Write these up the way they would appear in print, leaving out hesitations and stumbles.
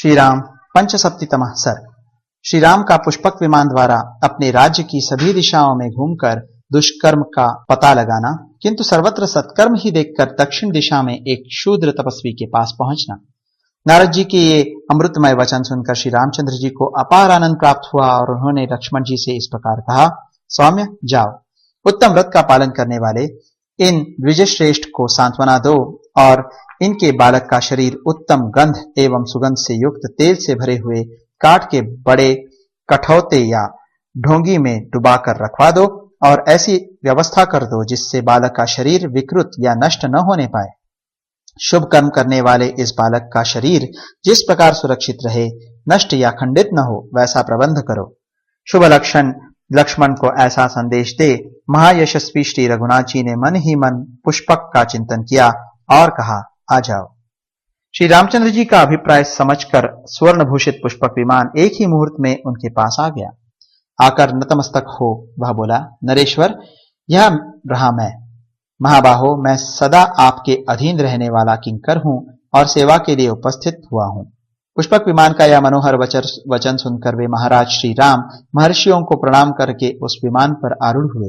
श्री राम पंचसप्ततितमः सर्ग। श्री राम का पुष्पक विमान द्वारा अपने राज्य की सभी दिशाओं में घूमकर दुष्कर्म का पता लगाना, किंतु सर्वत्र सत्कर्म ही देखकर दक्षिण दिशा में एक शूद्र तपस्वी के पास पहुंचना। नारद जी के ये अमृतमय वचन सुनकर श्री रामचंद्र जी को अपार आनंद प्राप्त हुआ और उन्होंने लक्ष्मण जी से इस प्रकार कहा, सौम्य जाओ, उत्तम व्रत का पालन करने वाले इन द्विजश्रेष्ठ को सांत्वना दो और इनके बालक का शरीर उत्तम गंध एवं सुगंध से युक्त तेल से भरे हुए काठ के बड़े कठौते या ढोंगी में डुबाकर रखवा दो और ऐसी व्यवस्था कर दो जिससे बालक का शरीर विकृत या नष्ट न होने पाए। शुभ कर्म करने वाले इस बालक का शरीर जिस प्रकार सुरक्षित रहे, नष्ट या खंडित न हो, वैसा प्रबंध करो। शुभ लक्ष्मण को ऐसा संदेश दे महायशस्वी श्री रघुनाथ जी ने मन ही मन पुष्पक का चिंतन किया और कहा, आ जाओ। श्री रामचंद्र जी का अभिप्राय समझकर स्वर्ण भूषित पुष्पक विमान एक ही मुहूर्त में उनके पास आ गया। आकर नतमस्तक हो वह बोला, नरेश्वर, यह रहा मैं। महाबाहो, मैं सदा आपके अधीन रहने वाला किंकर हूं और सेवा के लिए उपस्थित हुआ हूं। पुष्पक विमान का यह मनोहर वचन सुनकर वे महाराज श्री राम महर्षियों को प्रणाम करके उस विमान पर आरूढ़ हुए।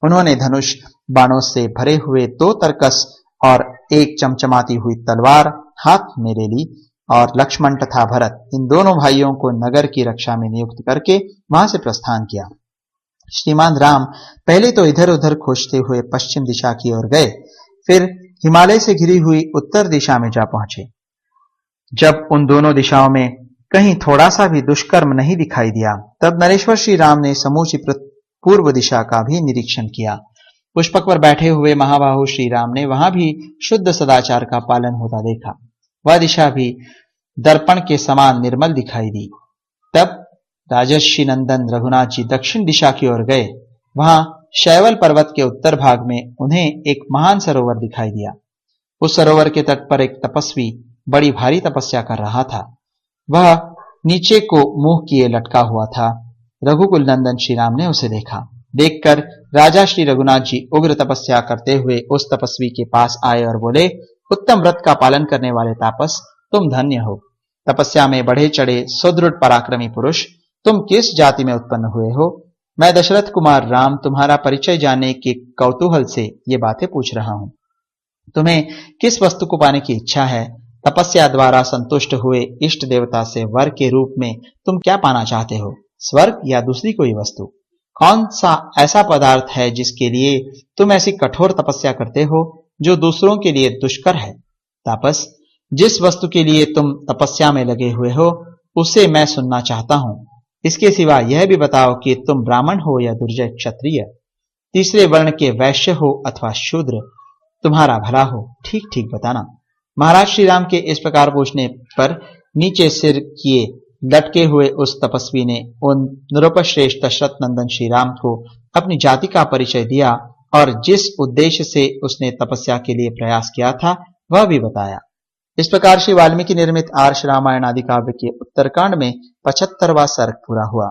उन्होंने धनुष बाणों से भरे हुए 2 तरकस और एक चमचमाती हुई तलवार हाथ में ले ली और लक्ष्मण तथा भरत इन दोनों भाइयों को नगर की रक्षा में नियुक्त करके वहां से प्रस्थान किया। श्रीमान राम पहले तो इधर उधर खोजते हुए पश्चिम दिशा की ओर गए, फिर हिमालय से घिरी हुई उत्तर दिशा में जा पहुंचे। जब उन दोनों दिशाओं में कहीं थोड़ा सा भी दुष्कर्म नहीं दिखाई दिया, तब नरेश्वर श्री राम ने समूची पूर्व दिशा का भी निरीक्षण किया। पुष्पक पर बैठे हुए महाबाहु श्री राम ने वहां भी शुद्ध सदाचार का पालन होता देखा। वह दिशा भी दर्पण के समान निर्मल दिखाई दी। तब राजर्षि नंदन रघुनाथ जी दक्षिण दिशा की ओर गए। वहां शैवल पर्वत के उत्तर भाग में उन्हें एक महान सरोवर दिखाई दिया। उस सरोवर के तट पर एक तपस्वी बड़ी भारी तपस्या कर रहा था। वह नीचे को मुंह किए लटका हुआ था। रघुकुल नंदन श्री राम ने उसे देखा। देखकर राजा श्री रघुनाथ जी उग्र तपस्या करते हुए उस तपस्वी के पास आए और बोले, उत्तम व्रत का पालन करने वाले तापस, तुम धन्य हो। तपस्या में बढ़े चढ़े सुदृढ़ पराक्रमी पुरुष, तुम किस जाति में उत्पन्न हुए हो? मैं दशरथ कुमार राम तुम्हारा परिचय जानने के कौतूहल से ये बातें पूछ रहा हूं। तुम्हें किस वस्तु को पाने की इच्छा है? तपस्या द्वारा संतुष्ट हुए इष्ट देवता से वर के रूप में तुम क्या पाना चाहते हो? स्वर्ग या दूसरी कोई वस्तु? कौन सा ऐसा पदार्थ है जिसके लिए तुम ऐसी कठोर तपस्या करते हो जो दूसरों के लिए दुष्कर है? तापस, जिस वस्तु के लिए तुम तपस्या में लगे हुए हो उसे मैं सुनना चाहता हूं। इसके सिवा यह भी बताओ कि तुम ब्राह्मण हो या दुर्जय क्षत्रिय, तीसरे वर्ण के वैश्य हो अथवा शूद्र। तुम्हारा भला हो, ठीक ठीक बताना। महाराज श्री राम के इस प्रकार पूछने पर नीचे सिर किए लटके हुए उस तपस्वी ने उन नृपश्रेष्ठ दशरथ नंदन श्री राम को अपनी जाति का परिचय दिया और जिस उद्देश्य से उसने तपस्या के लिए प्रयास किया था वह भी बताया। इस प्रकार श्री वाल्मीकि निर्मित आर्ष रामायण आदि काव्य के उत्तरकांड में 75वां सर्ग पूरा हुआ।